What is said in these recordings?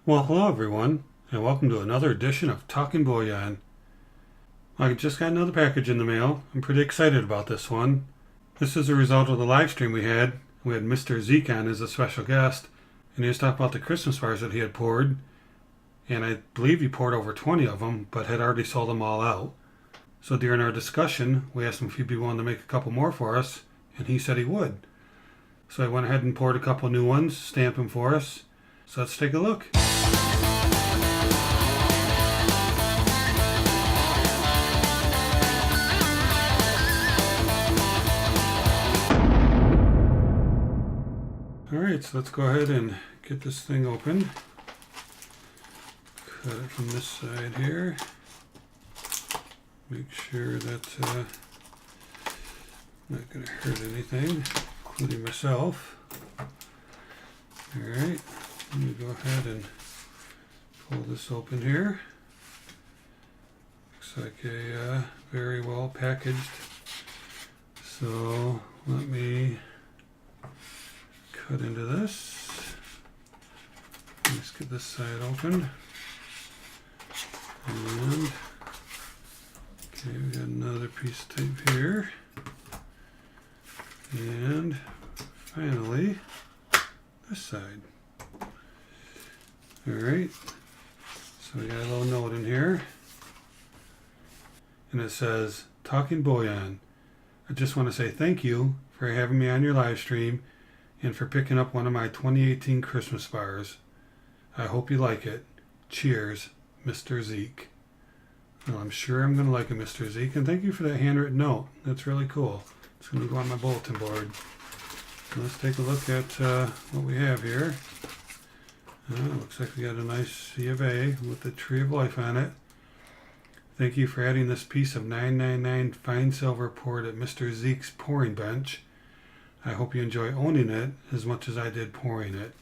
Well, hello everyone, and welcome to another edition of Talking Bullion. I just got another package in the mail. I'm pretty excited about this one. This is a result of the live stream we had. We had MrZeke on as a special guest, and he was talking about the Christmas bars that he had poured, and I believe he poured over 20 of them, but had already sold them all out. So during our discussion, we asked him if he'd be willing to make a couple more for us, and he said he would. So I went ahead and poured a couple new ones, stamped them for us. So let's take a look. Alright, so let's go ahead and get this thing open. Cut it from this side here. Make sure that's not going to hurt anything, including myself. Alright, let me go ahead and pull this open here. Looks like a very well packaged. So let me cut into this. Let's get this side open. And okay, we got another piece of tape here. And finally, this side. Alright, so we got a little note in here. And it says, Talking Bullion. I just want to say thank you for having me on your live stream and for picking up one of my 2018 Christmas bars. I hope you like it. Cheers, MrZeke. Well, I'm sure I'm going to like it, MrZeke, and thank you for that handwritten note. That's really cool. It's going to go on my bulletin board. Let's take a look at what we have here. Looks like we got a nice C of A with the Tree of Life on it. Thank you for adding this piece of 999 fine silver poured at MrZeke's pouring bench. I hope you enjoy owning it as much as I did pouring it.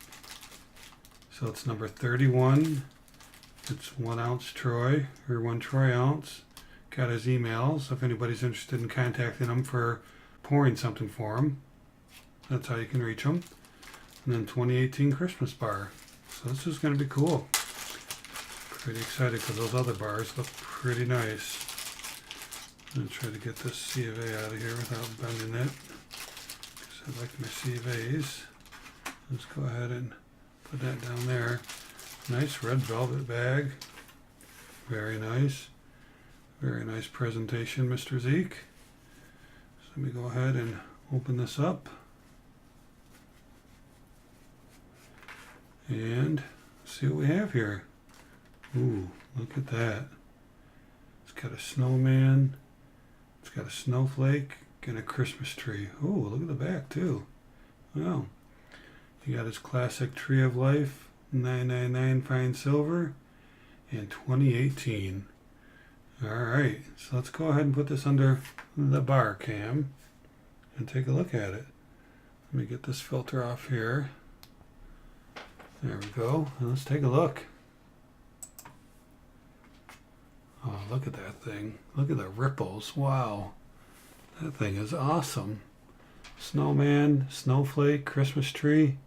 So it's number 31. It's 1 ounce Troy, or 1 Troy ounce. Got his emails if anybody's interested in contacting him for pouring something for him. That's how you can reach him. And then 2018 Christmas bar. So this is going to be cool. Pretty excited because those other bars look pretty nice. I'm going to try to get this C of A out of here without bending it. Because I like my C of A's. Let's go ahead and put that down there. Nice red velvet bag. Very nice. Very nice presentation, MrZeke. So let me go ahead and open this up. And see what we have here. Ooh, look at that. It's got a snowman. It's got a snowflake and a Christmas tree. Ooh, look at the back too. Wow. You got his classic Tree of Life, 999 fine silver, and 2018. Alright, so let's go ahead and put this under the bar cam and take a look at it. Let me get this filter off here. There we go. And let's take a look. Oh, look at that thing. Look at the ripples. Wow. That thing is awesome. Snowman, snowflake, Christmas tree.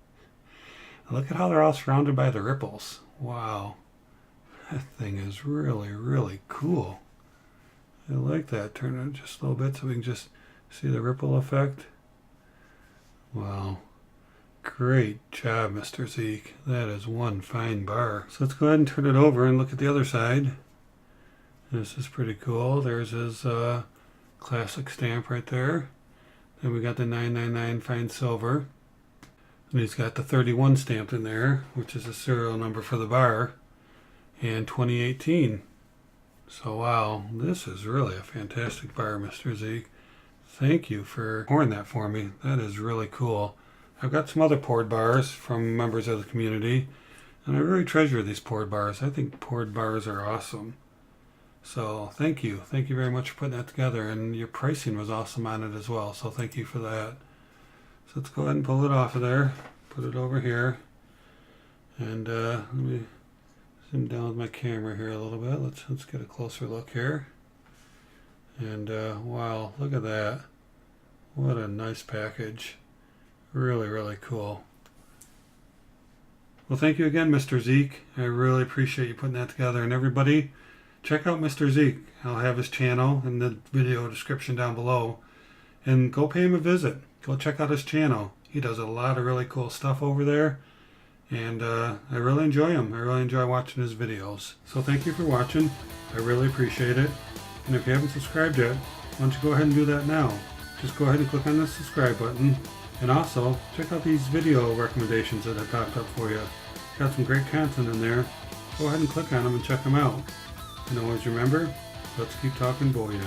And look at how they're all surrounded by the ripples. Wow. That thing is really, really cool. I like that. Turn it just a little bit so we can just see the ripple effect. Wow. Great job, MrZeke. That is one fine bar. So let's go ahead and turn it over and look at the other side. This is pretty cool. There's his classic stamp right there. Then we got the 999 fine silver. And he's got the 31 stamped in there, which is a serial number for the bar. And 2018. So wow, this is really a fantastic bar, MrZeke. Thank you for pouring that for me. That is really cool. I've got some other poured bars from members of the community, and I really treasure these poured bars. I think poured bars are awesome. So thank you. Thank you very much for putting that together, and your pricing was awesome on it as well, so thank you for that. So let's go ahead and pull it off of there, put it over here, and let me zoom down with my camera here a little bit. Let's get a closer look here. And wow, look at that. What a nice package. Really, really cool. Well, thank you again, MrZeke. I really appreciate you putting that together. And everybody, check out MrZeke. I'll have his channel in the video description down below. And go pay him a visit. Go check out his channel. He does a lot of really cool stuff over there. And I really enjoy him. I really enjoy watching his videos. So thank you for watching. I really appreciate it. And if you haven't subscribed yet, why don't you go ahead and do that now. Just go ahead and click on the subscribe button. And also, check out these video recommendations that I popped up for you. Got some great content in there. Go ahead and click on them and check them out. And always remember, let's keep talking bullion.